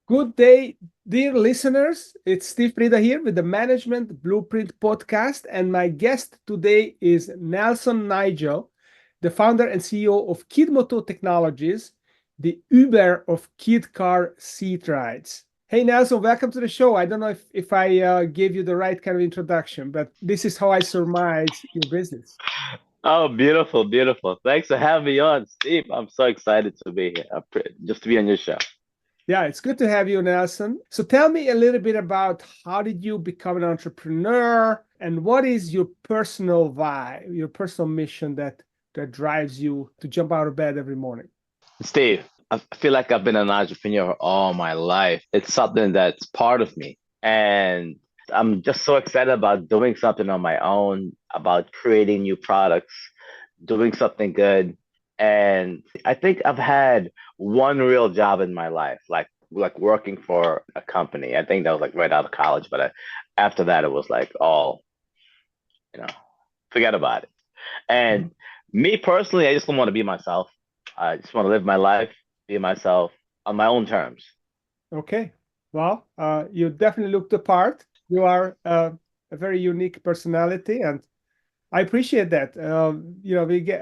Good day, dear listeners. It's Steve Prida here with the Management Blueprint podcast, and my guest today is Nelson Nigel, the founder and CEO of Kidmoto Technologies, the Uber of kid car seat rides. Hey, Nelson, welcome to the show. I don't know if I gave you the right kind of introduction, but this is how I surmise your business. Oh, beautiful, beautiful. Thanks for having me on, Steve. I'm so excited to be here, just to be on your show. Yeah, it's good to have you, Nelson. So tell me a little bit about how did you become an entrepreneur and what is your personal vibe, your personal mission that drives you to jump out of bed every morning? Steve, I feel like I've been an entrepreneur all my life. It's something that's part of me. And I'm just so excited about doing something on my own, about creating new products, doing something good. And I think I've had one real job in my life, like working for a company. I think that was like right out of college, but after that, it was like all, you know, forget about it. And Mhm. me personally, I just want to be myself. I just want to live my life, be myself on my own terms. Okay. Well, you definitely look the part. You are a very unique personality, and I appreciate that.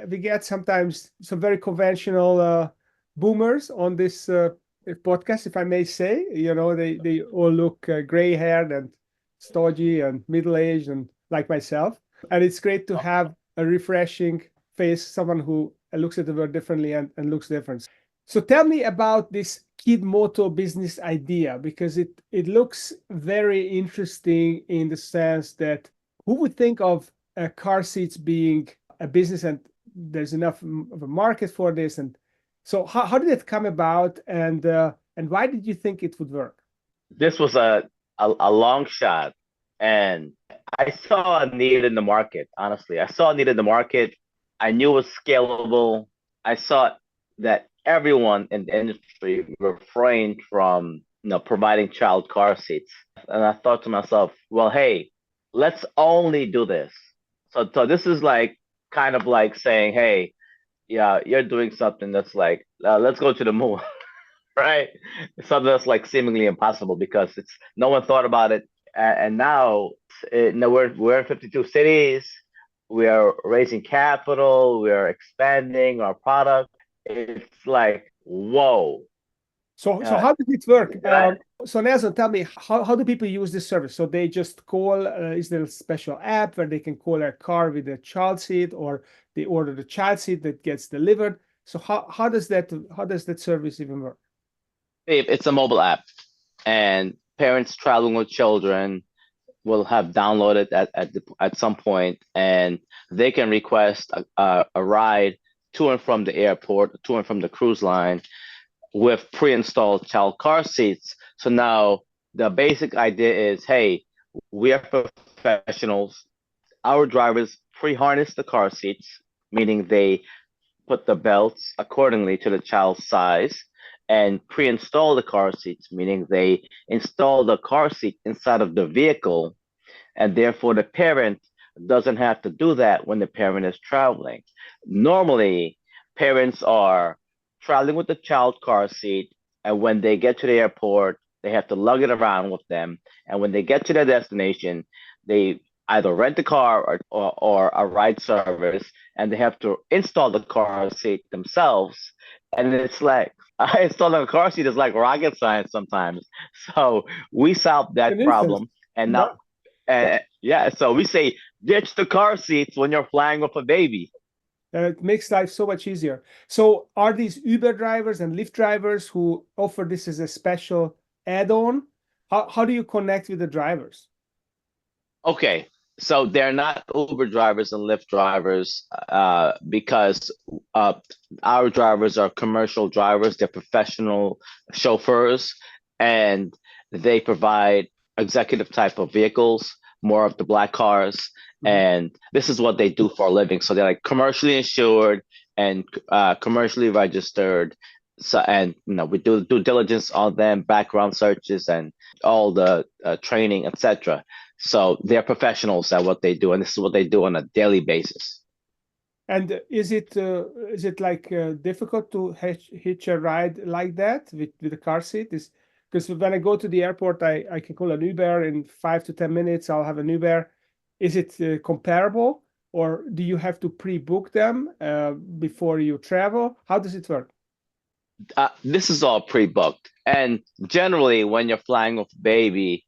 We get sometimes some very conventional boomers on this podcast, if I may say. They all look gray-haired and stodgy and middle-aged and like myself. And it's great to have a refreshing face, someone who looks at the world differently and looks different. So tell me about this Kidmoto business idea because it looks very interesting in the sense that who would think of car seats being a business and there's enough of a market for this, and so how did it come about, and why did you think it would work? This was a long shot, and I saw a need in the market. Honestly, I saw a need in the market. I knew it was scalable. I saw that everyone in the industry refrained from providing child car seats, and I thought to myself, well, hey, let's only do this. So this is like kind of like saying, hey, yeah, you're doing something that's like, let's go to the moon. Right? Something that's like seemingly impossible because it's no one thought about it, and now we're in 52 cities. We are raising capital. We are expanding our product. It's like whoa. So Uh, how does it work? I, So Nelson, tell me, how do people use this service? So they just call, is there a special app where they can call a car with a child seat, or they order the child seat that gets delivered? So how does that service even work? it's a mobile app, and parents traveling with children will have downloaded at some point, and they can request a ride to and from the airport, to and from the cruise line, with pre-installed child car seats. So now the basic idea is, hey, we are professionals. Our drivers pre-harness the car seats, meaning they put the belts accordingly to the child's size, and pre-install the car seats, meaning they install the car seat inside of the vehicle, and therefore the parent doesn't have to do that when the parent is traveling. Normally, parents are traveling with the child car seat, and when they get to the airport, they have to lug it around with them. And when they get to their destination, they either rent a car or a ride service, and they have to install the car seat themselves. And it's like installing a car seat is like rocket science sometimes. So we solved An that instance. problem, and now Yeah. yeah, so we say ditch the car seats when you're flying with a baby. It makes life so much easier. So, are these Uber drivers and Lyft drivers who offer this as a special add-on? How do you connect with the drivers? Okay, so they're not Uber drivers and Lyft drivers because uh, our drivers are commercial drivers. They're professional chauffeurs, and they provide executive type of vehicles, more of the black cars. Mhm. And this is what they do for a living. So they're like commercially insured and commercially registered. So, and we do due diligence on them, background searches, and all the training, etc. So they're professionals at what they do, and this is what they do on a daily basis. And is it like difficult to hitch a ride like that with a car seat? Is Because when I go to the airport, I can call an Uber in 5 to 10 minutes. I'll have an Uber. Is it comparable, or do you have to pre-book them before you travel? How does it work? This is all pre-booked, and generally, when you're flying with a baby,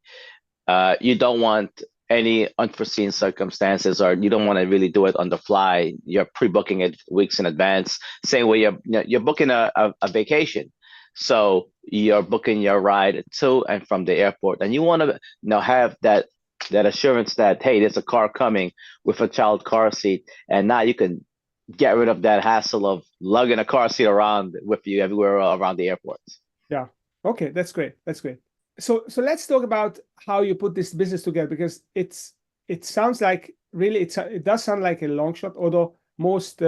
you don't want any unforeseen circumstances, or you don't want to really do it on the fly. You're pre-booking it weeks in advance. Same way you're booking a vacation. So you're booking your ride to and from the airport, and you want to have that assurance that, hey, there's a car coming with a child car seat, and now you can get rid of that hassle of lugging a car seat around with you everywhere around the airports. Yeah. Okay, that's great. That's great. So let's talk about how you put this business together, because it sounds like really it does sound like a long shot, although most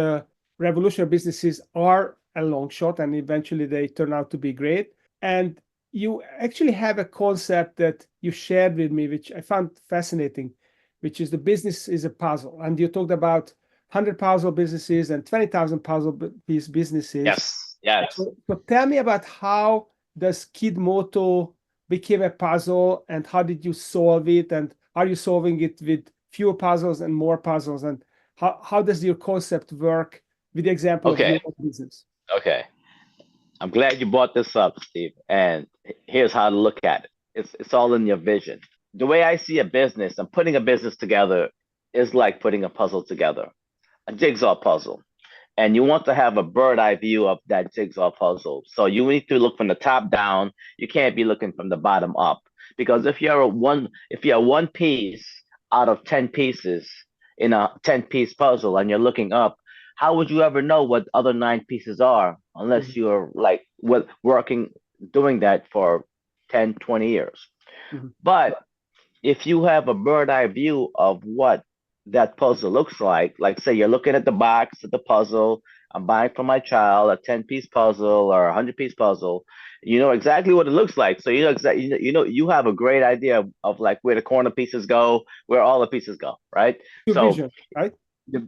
revolutionary businesses are a long shot and eventually they turn out to be great. And you actually have a concept that you shared with me, which I found fascinating, which is the business is a puzzle. And you talked about 100 puzzle businesses and 20,000 puzzle piece businesses. Yes. So tell me about how does Kidmoto became a puzzle, and how did you solve it, and are you solving it with fewer puzzles and more puzzles, and how does your concept work with the example of your business? Okay. I'm glad you brought this up, Steve. And here's how to look at it. It's all in your vision. The way I see a business and putting a business together is like putting a puzzle together, a jigsaw puzzle. And you want to have a bird eye view of that jigsaw puzzle. So you need to look from the top down. You can't be looking from the bottom up, because if you're one piece out of 10 pieces in a 10-piece puzzle and you're looking up, how would you ever know what other 9 pieces are unless you're like doing that for 10, 20 years? But if you have a bird eye view of what that puzzle looks like say you're looking at the box of the puzzle, I'm buying for my child a 10-piece puzzle or a 100-piece puzzle, you know exactly what it looks like. So you know exactly, you have a great idea of like where the corner pieces go, where all the pieces go, right? Vision, right?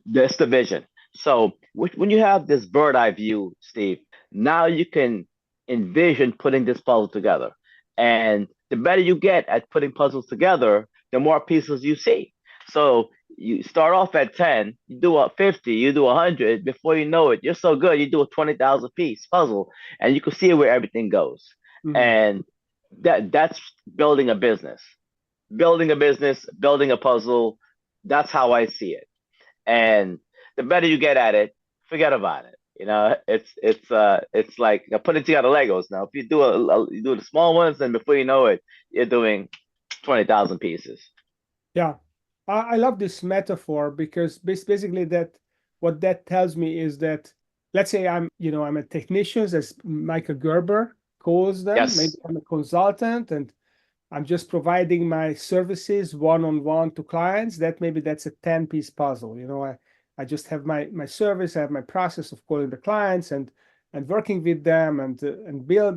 That's the vision. So when you have this bird eye view, Steve, now you can envision putting this puzzle together. And the better you get at putting puzzles together, the more pieces you see. So you start off at 10, you do a 50, you do 100. Before you know it, you're so good, you do a 20,000 piece puzzle, and you can see where everything goes. And that's building a business. Building a puzzle. That's how I see it. And the better you get at it, forget about it. It's like putting together Legos. Now, if you do the small ones, then before you know it, you're doing 20,000 pieces. Yeah, I love this metaphor, because basically what that tells me is that, let's say I'm a technician, as Michael Gerber calls them. Yes. Maybe I'm a consultant and I'm just providing my services one-on-one to clients. That's a 10-piece puzzle. I just have my service, I have my process of calling the clients and working with them and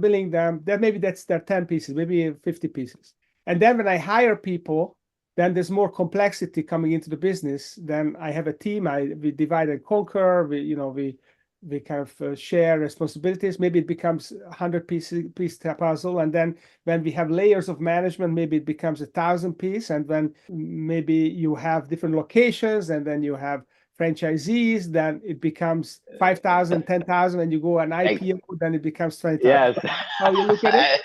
billing them. That's their 10 pieces, maybe 50 pieces. And then when I hire people, then there's more complexity coming into the business. Then I have a team. We divide and conquer. We kind of share responsibilities. Maybe it becomes 100-piece puzzle, and then when we have layers of management, maybe it becomes 1,000-piece. And when maybe you have different locations, and then you have franchisees, then it becomes 5,000, 10,000, and you go an IPO, then it becomes 20,000. Yes. How you look at it?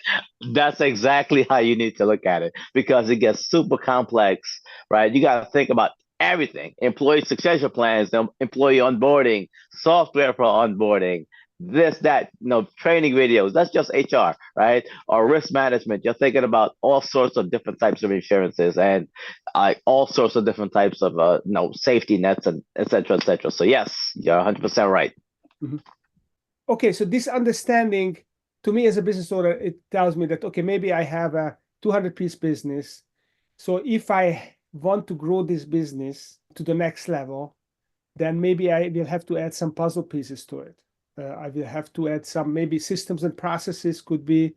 That's exactly how you need to look at it, because it gets super complex, right? You got to think about everything: employee succession plans, employee onboarding, software for onboarding, training videos. That's just HR, right? Or risk management. You're thinking about all sorts of different types of insurances and all sorts of different types of safety nets, and et cetera, et cetera. So yes, you're 100% right. Okay, so this understanding, to me as a business owner, it tells me that, okay, maybe I have a 200-piece business. So if I want to grow this business to the next level, then maybe I will have to add some puzzle pieces to it. I will have to add some, maybe systems and processes could be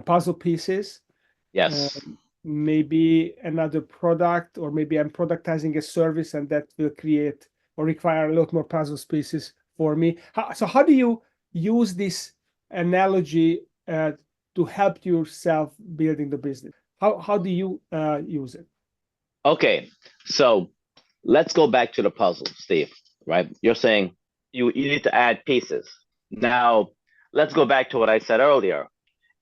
puzzle pieces. Yes. Maybe another product, or maybe I'm productizing a service, and that will create or require a lot more puzzle pieces for me. So how do you use this analogy to to help yourself building the business? How do you use it? Okay, so let's go back to the puzzle, Steve, right? You're saying you need to add pieces. Now, let's go back to what I said earlier.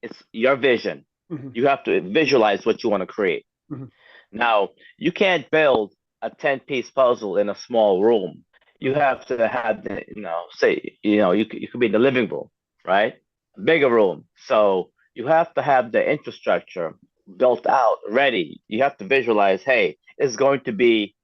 It's your vision. Mm-hmm. You have to visualize what you want to create. Mm-hmm. Now, you can't build a 10-piece puzzle in a small room. You Mm-hmm. have to have the, say, you could be in the living room, right? A bigger room. So you have to have the infrastructure built out, ready. You have to visualize, hey, it's going to be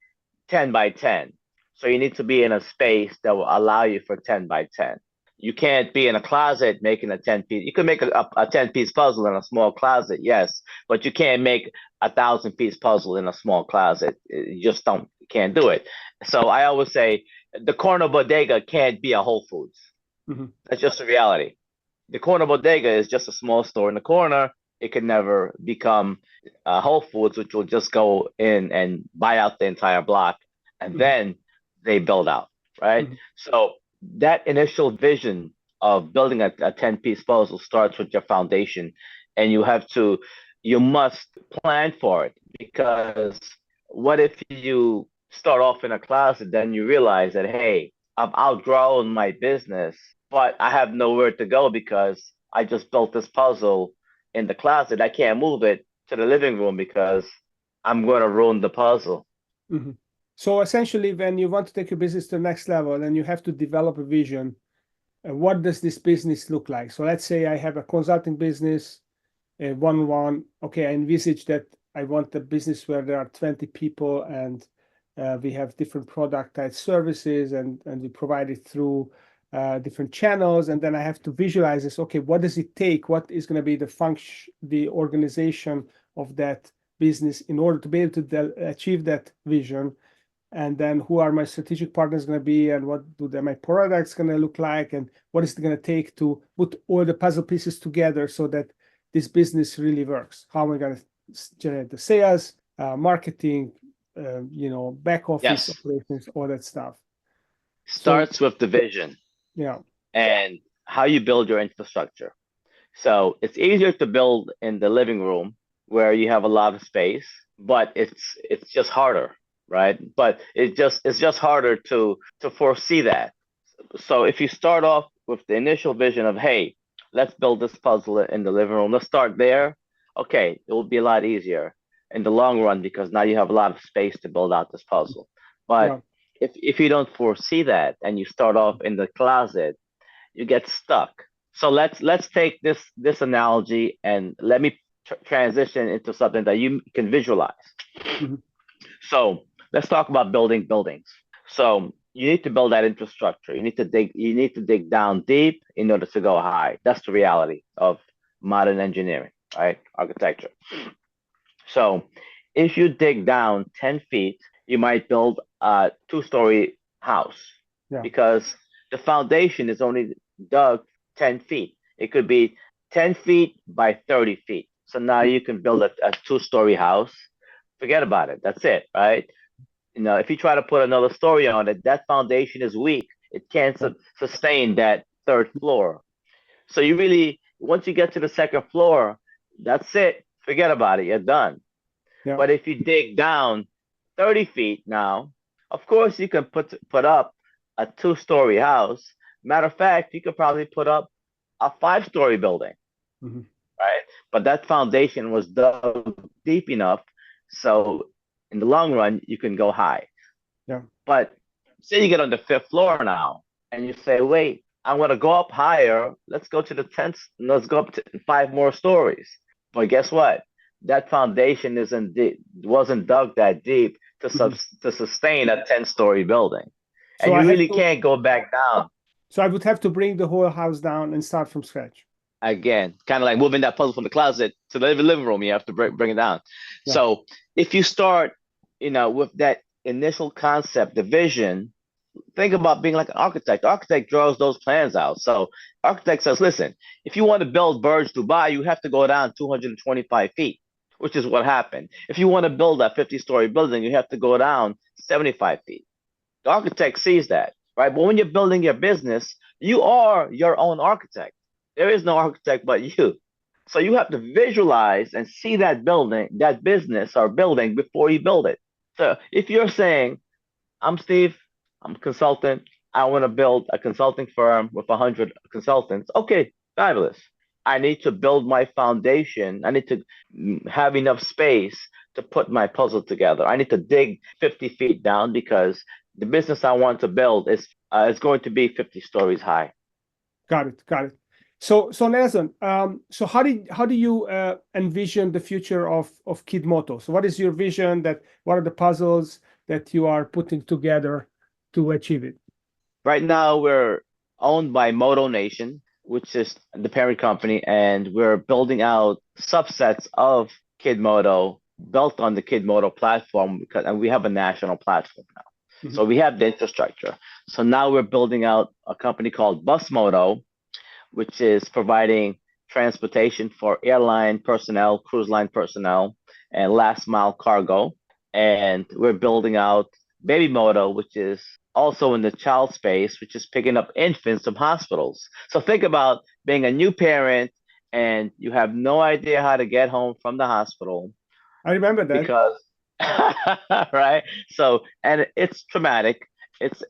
10 by 10. So you need to be in a space that will allow you for 10 by 10. You can't be in a closet making a 10-piece. You can make a 10-piece puzzle in a small closet, yes, but you can't make a 1,000-piece puzzle in a small closet. You just can't do it. So I always say the corner bodega can't be a Whole Foods. Mm-hmm. That's just the reality. The corner bodega is just a small store in the corner. It can never become Whole Foods, which will just go in and buy out the entire block, and Mm-hmm. then they build out, right? Mm-hmm. So that initial vision of building a 10-piece puzzle starts with your foundation, and you must plan for it, because what if you start off in a closet, then you realize that, hey, I've outgrown my business, but I have nowhere to go because I just built this puzzle in the closet. I can't move it to the living room because I'm going to ruin the puzzle. Mm-hmm. So essentially, when you want to take your business to the next level, then you have to develop a vision. What does this business look like? So let's say I have a consulting business, one-on-one. Okay, I envisage that I want a business where there are 20 people and we have different productized services and we provide it through different channels. And then I have to visualize this. Okay, what does it take? What is going to be the function, the organization of that business in order to be able to achieve that vision? And then who are my strategic partners going to be, and what my products going to look like, and what is it going to take to put all the puzzle pieces together so that this business really works? How am I going to generate the sales, marketing, back office Yes, operations, all that stuff. So starts with the vision yeah. and how you build your infrastructure. So it's easier to build in the living room where you have a lot of space, but it's just harder, right? But it's just harder to foresee that. So if you start off with the initial vision of, hey, let's build this puzzle in the living room, let's start there. Okay, it will be a lot easier in the long run because now you have a lot of space to build out this puzzle. But Yeah. if you don't foresee that and you start off in the closet, you get stuck. So let's take this analogy and let me transition into something that you can visualize. Mhm. So let's talk about building buildings. So you need to build that infrastructure. You need to dig down deep in order to go high. That's the reality of modern engineering, right? Architecture. So if you dig down 10 feet, you might build a two-story house Yeah. because the foundation is only dug 10 feet. It could be 10 feet by 30 feet. So now you can build a two-story house. Forget about it. That's it, right? If you try to put another story on it, that foundation is weak. It can't sustain that third floor. So you really, once you get to the second floor, that's it. Forget about it. You're done. Yeah. But if you dig down 30 feet now, of course you can put up a two-story house. Matter of fact, you could probably put up a five-story building, Mm-hmm. right? But that foundation was dug deep enough, so in the long run you can go high. Yeah. But say you get on the fifth floor now, and you say, "Wait, I want to go up higher. Let's go to the 10th. Let's go up to five more stories." But guess what? That foundation wasn't dug that deep Mm-hmm. to sustain a 10-story building, So and I you have really to. can't go back down. So I would have to bring the whole house down and start from scratch. Again, kind of like moving that puzzle from the closet to the living room, you have to bring it down. Yeah. So if you start, with that initial concept, the vision, think about being like an architect. The architect draws those plans out. So architect says, listen, if you want to build Burj Dubai, you have to go down 225 feet, which is what happened. If you want to build a 50-story building, you have to go down 75 feet. The architect sees that, right? But when you're building your business, you are your own architect. There is no architect but you. So you have to visualize and see that building, that business or building before you build it. So if you're saying, I'm Steve, I'm a consultant, I want to build a consulting firm with 100 consultants. Okay, fabulous. I need to build my foundation. I need to have enough space to put my puzzle together. I need to dig 50 feet down because the business I want to build is going to be 50 stories high. Got it. Got it. So Nelson, so how do you envision the future of Kidmoto? So what is your vision? What are the puzzles that you are putting together to achieve it? Right now, we're owned by Moto Nation, which is the parent company, and we're building out subsets of Kidmoto built on the Kidmoto platform and we have a national platform now. Mhm. So we have the infrastructure. So now we're building out a company called Busmoto, which is providing transportation for airline personnel, cruise line personnel, and last mile cargo. And we're building out Baby Moto, which is also in the child space, which is picking up infants from hospitals. So think about being a new parent and you have no idea how to get home from the hospital I remember that. because right. So and it's traumatic. It's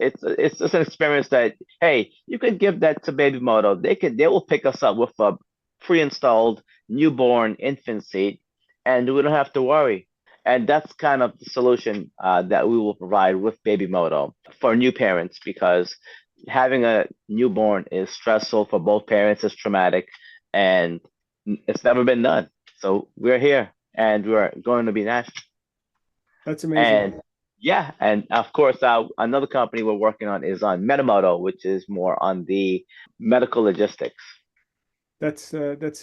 just an experience that hey, you can give that to Baby Moto. They will pick us up with a pre-installed newborn infant seat, and we don't have to worry. And that's kind of the solution that we will provide with Baby Moto for new parents because having a newborn is stressful for both parents. It's traumatic, and it's never been done. So we're here, and we're going to be national. That's amazing. And yeah, and of course, another company we're working on is on Metamoto, which is more on the medical logistics. That's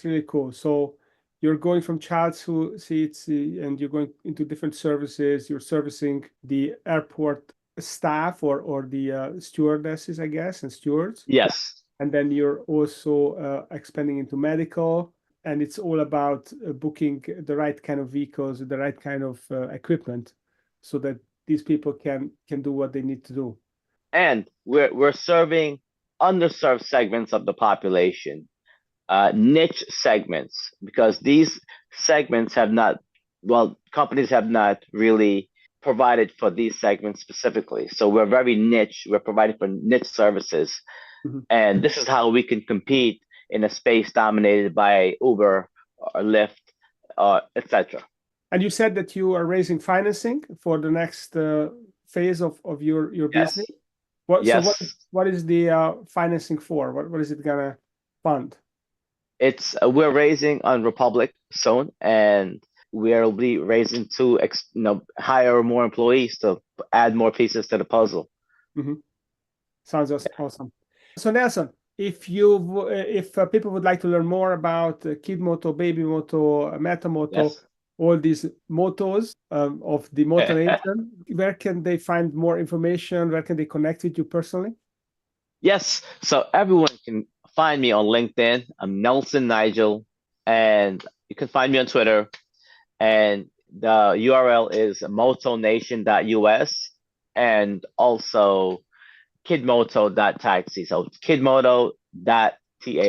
really cool. So you're going from child seats and you're going into different services. You're servicing the airport staff or the stewardesses, I guess, and stewards. Yes, And then you're also expanding into medical, and it's all about booking the right kind of vehicles, the right kind of equipment, so that these people can do what they need to do. and we're serving underserved segments of the population, niche segments, because these segments have not, well, companies have not really provided for these segments specifically. So we're very niche. We're providing for niche services. Mhm. And this is how we can compete in a space dominated by Uber or Lyft, etc. And you said that you are raising financing for the next phase of your business. Yes. So Yes. what is the financing for? What is it gonna fund? It's we're raising on Republic soon, and we'll be raising to hire more employees to add more pieces to the puzzle. Mm-hmm. Sounds awesome. So Nelson, if people would like to learn more about Kidmoto, Baby Moto, Metamoto, Yes. all these motos of the Moto Nation, where can they find more information? Where can they connect with you personally? Yes. So everyone can find me on LinkedIn. I'm Nelson Nigel, and you can find me on Twitter. And the URL is motonation.us and also kidmoto.taxi. So kidmoto.taxi.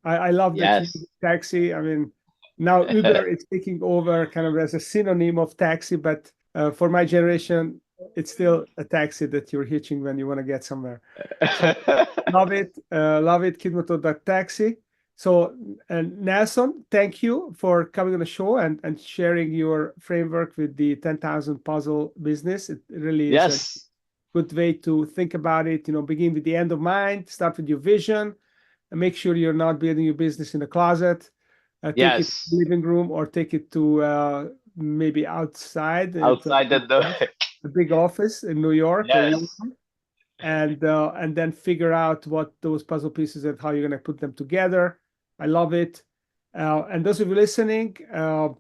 I love that you Yes. use taxi. I mean, now Uber is taking over kind of as a synonym of taxi, but for my generation, it's still a taxi that you're hitching when you want to get somewhere. So love it, Kidmoto.taxi. So, and Nelson, thank you for coming on the show and sharing your framework with the 10,000 puzzle business. It really is a Yes. good way to think about it. Begin with the end of mind, start with your vision, and make sure you're not building your business in the closet. Take it to the Yes. living room or take it to maybe outside at Outside the door. a big office in New York or Yes. Europe, and then figure out what those puzzle pieces and how you're going to put them together. I love it. And those of you listening,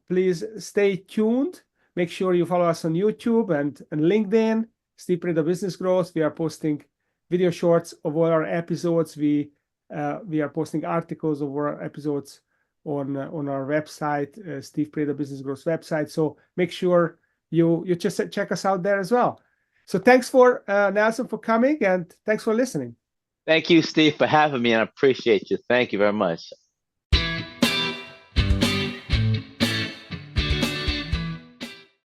please stay tuned. Make sure you follow us on YouTube and LinkedIn. Steve Preda Business Growth. We are posting video shorts of all our episodes. We are posting articles of our episodes on our website, Steve Preda Business Growth website. So make sure you just check us out there as well. So thanks for Nelson for coming, and thanks for listening. Thank you, Steve, for having me, and I appreciate you. Thank you very much.